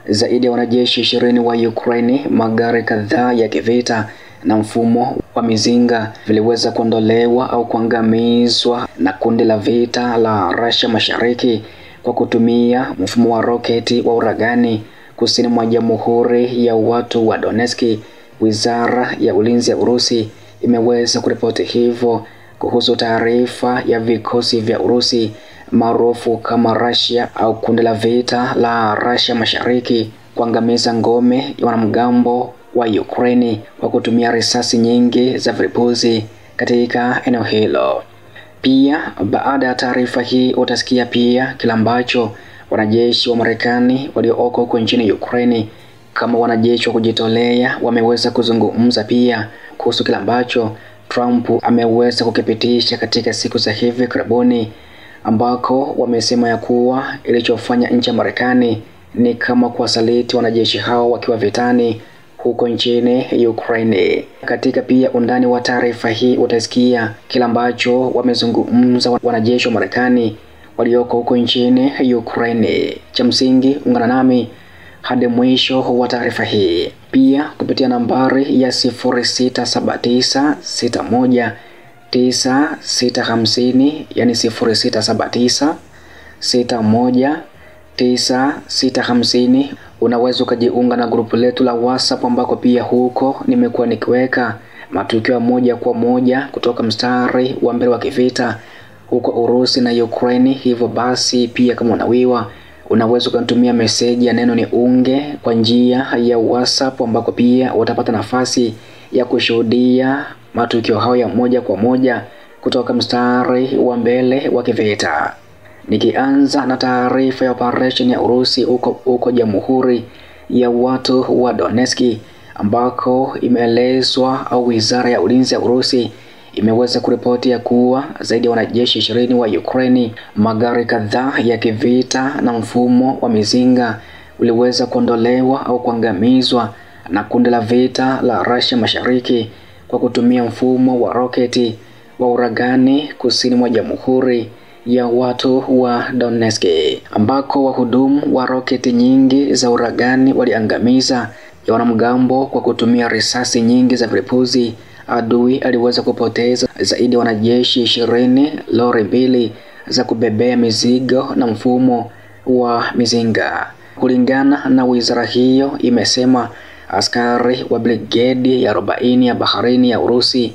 Zaidi ya wanajeshi 20 wa Ukraine, magari kadhaa ya kivita na mfumo wa mizinga viliweza kuondolewa au kuangamizwa na kundi la vita la Russia Mashariki kwa kutumia mfumo wa roketi wa uragani kusini mwa Jamhuri ya Watu wa Donetsk. Wizara ya Ulinzi ya Urusi imeweza kuripoti hivyo kuhusu taarifa ya vikosi vya Urusi maarufu kama Russia au kundi la vita la Russia Mashariki kuangamiza ngome ya wanamgambo wa Ukraine kwa kutumia risasi nyingi za vilipuzi katika eneo hilo. Pia baada ya taarifa hii utasikia pia kile ambacho wanajeshi wa Marekani walioko huko nchini Ukraine kama wanajeshi wa kujitolea wameweza kuzungumza pia kuhusu kile ambacho Trump ameweza kukipitisha katika siku za hivi karibuni, ambako wamesema ya kuwa ilichofanya nchi ya Marekani ni kama kuwasaliti wanajeshi hao wakiwa vitani huko nchini Ukraine. Katika pia undani wa taarifa hii utasikia kila ambacho wamezungumza wanajeshi wa Marekani walioko huko nchini Ukraine. Cha msingi ungana nami hadi mwisho wa taarifa hii. Pia kupitia nambari ya 0679619650, yani 0679619650, unaweza ukajiunga na grupu letu la WhatsApp, ambako pia huko nimekuwa nikiweka matukio moja kwa moja kutoka mstari wa mbele wa kivita huko Urusi na Ukraine. Hivyo basi pia kama unawiwa unaweza kunitumia message ya neno ni unge kwa njia ya WhatsApp, ambako pia utapata nafasi ya kushuhudia matukio hayo ya moja kwa moja kutoka mstari wa mbele wa kivita. Nikianza na taarifa ya operation ya Urusi huko Jamhuri ya Watu wa Donetsk, ambako imeelezwa au Wizara ya Ulinzi ya Urusi imeweza kuripoti ya kuwa zaidi ya wanajeshi 20 wa Ukraine, magari kadhaa ya kivita na mfumo wa mizinga uliweza kuondolewa au kuangamizwa na kundi la vita la Russia Mashariki kwa kutumia mfumo wa roketi wa uragani kusini mwa Jamhuri ya Watu wa Donetsk, ambako wahudumu wa roketi nyingi za uragani waliangamiza ya wanamgambo kwa kutumia risasi nyingi za vilipuzi. Adui aliweza kupoteza zaidi ya wanajeshi 20, lori 2 za kubebea mizigo na mfumo wa mizinga. Kulingana na wizara hiyo, imesema askari wa brigedi ya 40 ya baharini ya Urusi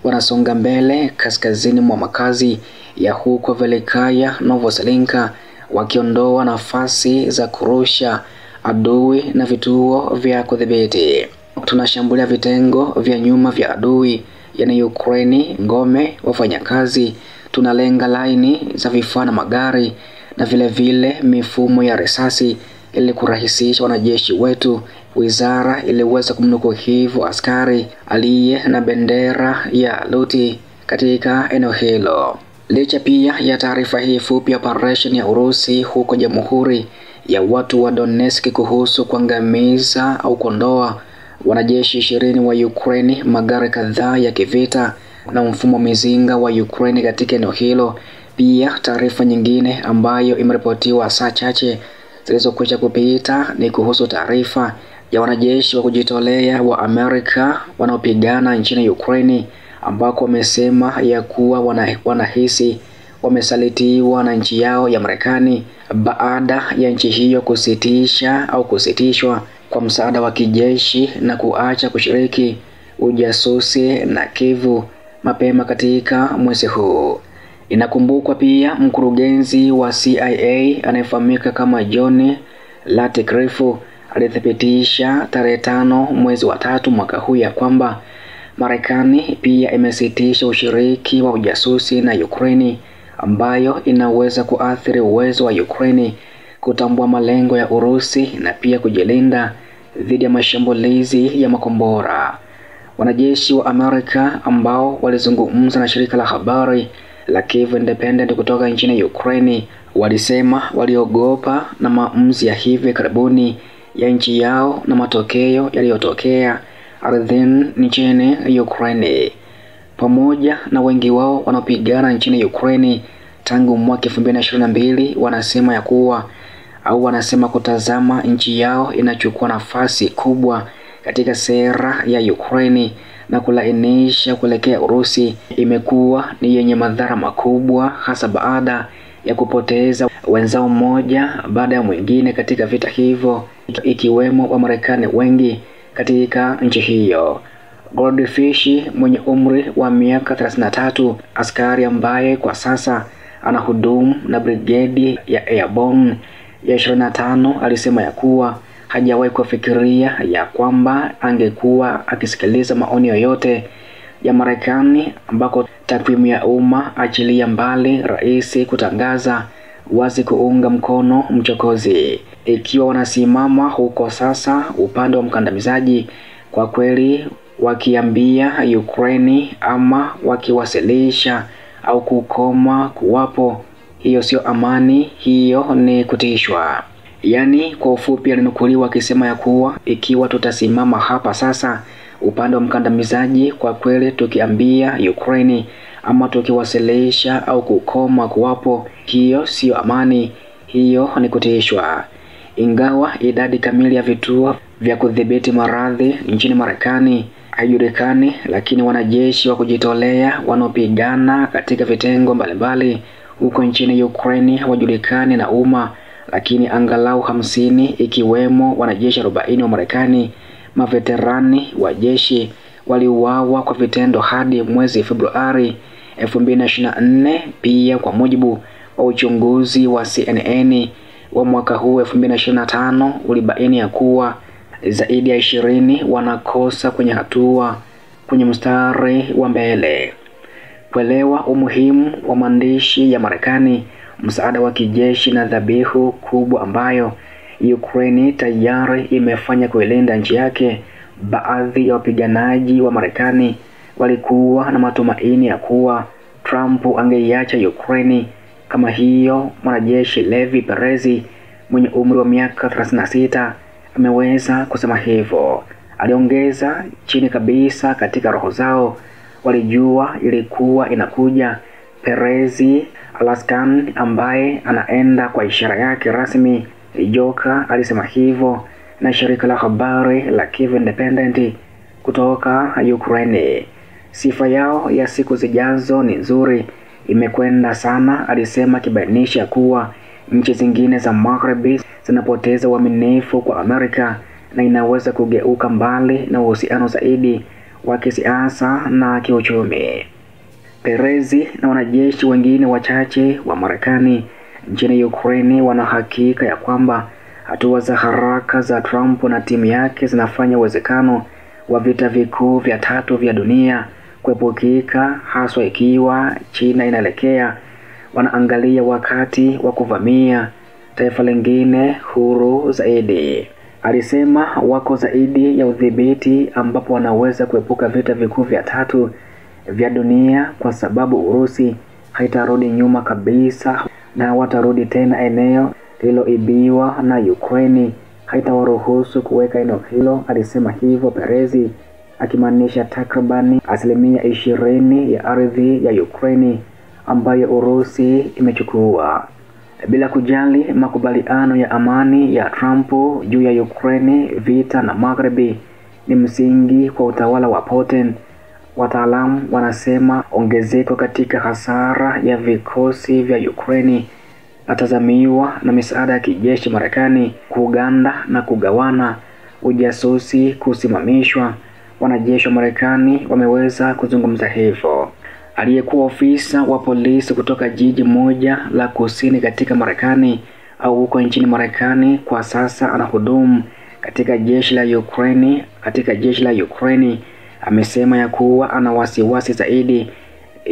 wanasonga mbele kaskazini mwa makazi ya huko Velikaya Novoselinka, wakiondoa nafasi za kurusha adui na vituo vya kudhibiti. Tunashambulia vitengo vya nyuma vya adui, yani Ukraine, ngome, wafanyakazi. Tunalenga laini za vifaa na magari na vile mifumo ya risasi ili kurahisisha wanajeshi wetu. Wizara iliweza kumnukuu hivyo askari aliye na bendera ya Luti katika eneo hilo. Licha pia ya taarifa hii fupi ya operation ya Urusi huko Jamhuri ya Watu wa Donetsk kuhusu kuangamiza au kuondoa wanajeshi 20 wa Ukraine, magari kadhaa ya kivita na mfumo mizinga wa Ukraine katika eneo hilo, pia taarifa nyingine ambayo imeripotiwa saa chache zilizokwisha kupita ni kuhusu taarifa ya wanajeshi wa kujitolea wa Amerika wanaopigana nchini Ukraine, ambako wamesema ya kuwa wanahisi wamesalitiwa na nchi yao ya Marekani baada ya nchi hiyo kusitishwa kwa msaada wa kijeshi na kuacha kushiriki ujasusi na Kiev mapema katika mwezi huu. Inakumbukwa pia mkurugenzi wa CIA anayefahamika kama John Ratcliffe alithibitisha tarehe 5 mwezi wa 3 mwaka huu ya kwamba Marekani pia imesitisha ushiriki wa ujasusi na Ukraine, ambayo inaweza kuathiri uwezo wa Ukraine kutambua malengo ya Urusi na pia kujilinda dhidi ya mashambulizi ya makombora. Wanajeshi wa Amerika ambao walizungumza na shirika la habari la Kiev Independent kutoka nchini Ukraine walisema waliogopa na maamuzi ya hivi karibuni ya nchi yao na matokeo yaliyotokea ardhini nchini Ukraine. Pamoja na wengi wao wanaopigana nchini Ukraine tangu mwaka 2022 wanasema ya kuwa wanasema kutazama nchi yao inachukua nafasi kubwa katika sera ya Ukraine na kulainisha kuelekea Urusi imekuwa ni yenye madhara makubwa, hasa baada ya kupoteza wenzao mmoja baada ya mwingine katika vita hivyo, ikiwemo wa Marekani wengi katika nchi hiyo. Goldfish mwenye umri wa miaka 33, askari ambaye kwa sasa anahudumu na brigedi ya Airborne ya 25, alisema ya kuwa hajawahi kufikiria ya kwamba angekuwa akisikiliza maoni yoyote ya Marekani, ambako takwimu ya umma achilia mbali rais kutangaza wazi kuunga mkono mchokozi, ikiwa wanasimama huko sasa upande wa mkandamizaji, kwa kweli wakiambia Ukraine ama wakiwasilisha au kukoma kuwapo, hiyo sio amani, hiyo ni kutishwa. Yani kwa ufupi alinukuliwa akisema ya kuwa ikiwa tutasimama hapa sasa upande wa mkandamizaji, kwa kweli tukiambia Ukraine ama tukiwasilisha au kukoma kuwapo, hiyo sio amani, hiyo ni kutishwa. Ingawa idadi kamili ya vituo vya kudhibiti maradhi nchini Marekani haijulikani, lakini wanajeshi wa kujitolea wanaopigana katika vitengo mbalimbali huko nchini Ukraine hawajulikani na umma, lakini angalau 50 ikiwemo wanajeshi 40 wa Marekani maveterani wa jeshi waliuawa kwa vitendo hadi mwezi Februari 2024. Pia kwa mujibu wa uchunguzi wa CNN wa mwaka huu 2025 ulibaini ya kuwa zaidi ya 20 wanakosa kwenye hatua kwenye mstari wa mbele. Kuelewa umuhimu wa maandishi ya Marekani, msaada wa kijeshi na dhabihu kubwa ambayo Ukraine tayari imefanya kuilinda nchi yake, baadhi ya wapiganaji wa Marekani walikuwa na matumaini ya kuwa Trump angeiacha Ukraine kama hiyo. Mwanajeshi Levi Perez mwenye umri wa miaka 36 ameweza kusema hivyo. Aliongeza, chini kabisa katika roho zao walijua ilikuwa inakuja. Perez Alaskan, ambaye anaenda kwa ishara yake rasmi Joka, alisema hivyo na shirika la habari la Kyiv Independent kutoka Ukraine. Sifa yao ya siku zijazo ni nzuri, imekwenda sana, alisema, kibainisha kuwa nchi zingine za Magharibi zinapoteza uaminifu kwa Amerika na inaweza kugeuka mbali na uhusiano zaidi wa kisiasa na kiuchumi. Perez na wanajeshi wengine wachache wa Marekani nchini Ukraine wana hakika ya kwamba hatua za haraka za Trump na timu yake zinafanya uwezekano wa vita vikuu vya 3 vya dunia kuepukika, haswa ikiwa China inaelekea. Wanaangalia wakati wa kuvamia taifa lingine huru zaidi. Alisema wako zaidi ya udhibiti ambapo wanaweza kuepuka vita vikuu vya 3 vya dunia, kwa sababu Urusi haitarudi nyuma kabisa na watarudi tena eneo lililoibiwa na Ukraine haitawaruhusu kuweka eneo hilo. Alisema hivyo Perez, akimaanisha takribani 20% ya ardhi ya Ukraine ambayo Urusi imechukua. Bila kujali makubaliano ya amani ya Trump juu ya Ukraine, vita na Magharibi ni msingi kwa utawala wa Putin. Wataalamu wanasema ongezeko katika hasara ya vikosi vya Ukraine natazamiwa na misaada ya kijeshi Marekani kuganda na kugawana, ujasusi kusimamishwa. Wanajeshi wa Marekani wameweza kuzungumza hivyo. Aliyekuwa ofisa wa polisi kutoka jiji moja la kusini katika Marekani au huko nchini Marekani, kwa sasa anahudumu katika jeshi la Ukraine, amesema ya kuwa ana wasiwasi zaidi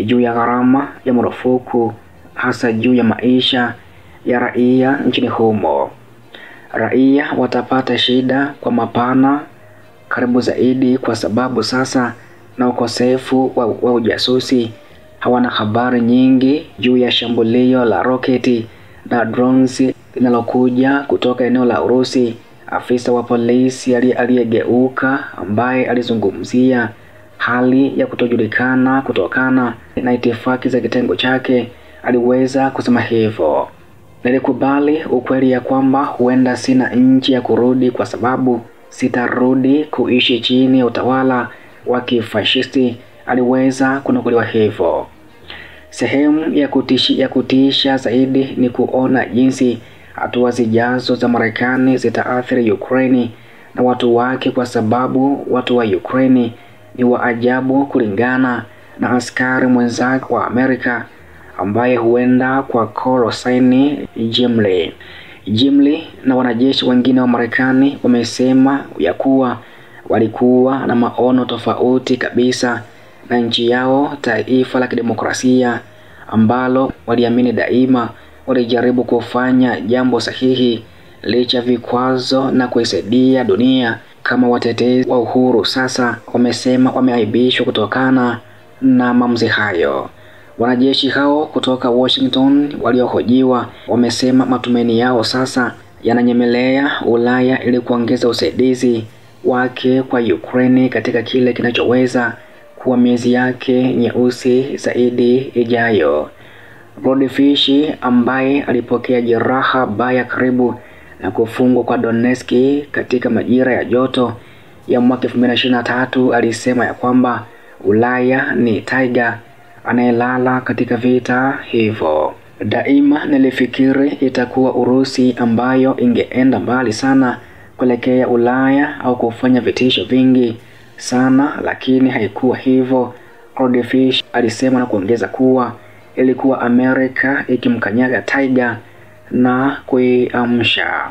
juu ya gharama ya marufuku, hasa juu ya maisha ya raia nchini humo. Raia watapata shida kwa mapana karibu zaidi, kwa sababu sasa na ukosefu wa ujasusi hawana habari nyingi juu ya shambulio la roketi na drones linalokuja kutoka eneo la Urusi. Afisa wa polisi aliyegeuka, ambaye alizungumzia hali ya kutojulikana kutokana na itifaki za kitengo chake, aliweza kusema hivyo. Nilikubali ukweli ya kwamba huenda sina nchi ya kurudi kwa sababu sitarudi kuishi chini ya utawala wa kifashisti, aliweza kunukuliwa hivyo. Sehemu ya kutisha zaidi ni kuona jinsi hatua zijazo za Marekani zitaathiri Ukraine na watu wake, kwa sababu watu wa Ukraine ni wa ajabu kulingana na askari mwenzake wa Amerika ambaye huenda kwa Korosaini Jimli na wanajeshi wengine wa Marekani wamesema ya kuwa walikuwa na maono tofauti kabisa na nchi yao, taifa la kidemokrasia ambalo waliamini daima walijaribu kufanya jambo sahihi licha vikwazo na kuisaidia dunia. Kama watetezi wa uhuru sasa wamesema wameaibishwa kutokana na maamuzi hayo. Wanajeshi hao kutoka Washington waliohojiwa wamesema matumaini yao sasa yananyemelea Ulaya ili kuongeza usaidizi wake kwa Ukraine katika kile kinachoweza kuwa miezi yake nyeusi zaidi ijayo. Rodfish ambaye alipokea jeraha baya karibu na kufungwa kwa Donetsk katika majira ya joto ya mwaka 2023 alisema ya kwamba Ulaya ni taiga anayelala katika vita hivyo. Daima nilifikiri itakuwa Urusi ambayo ingeenda mbali sana kuelekea Ulaya au kufanya vitisho vingi sana, lakini haikuwa hivyo, Rodfish alisema na kuongeza kuwa ilikuwa Amerika ikimkanyaga taiga na kuiamsha.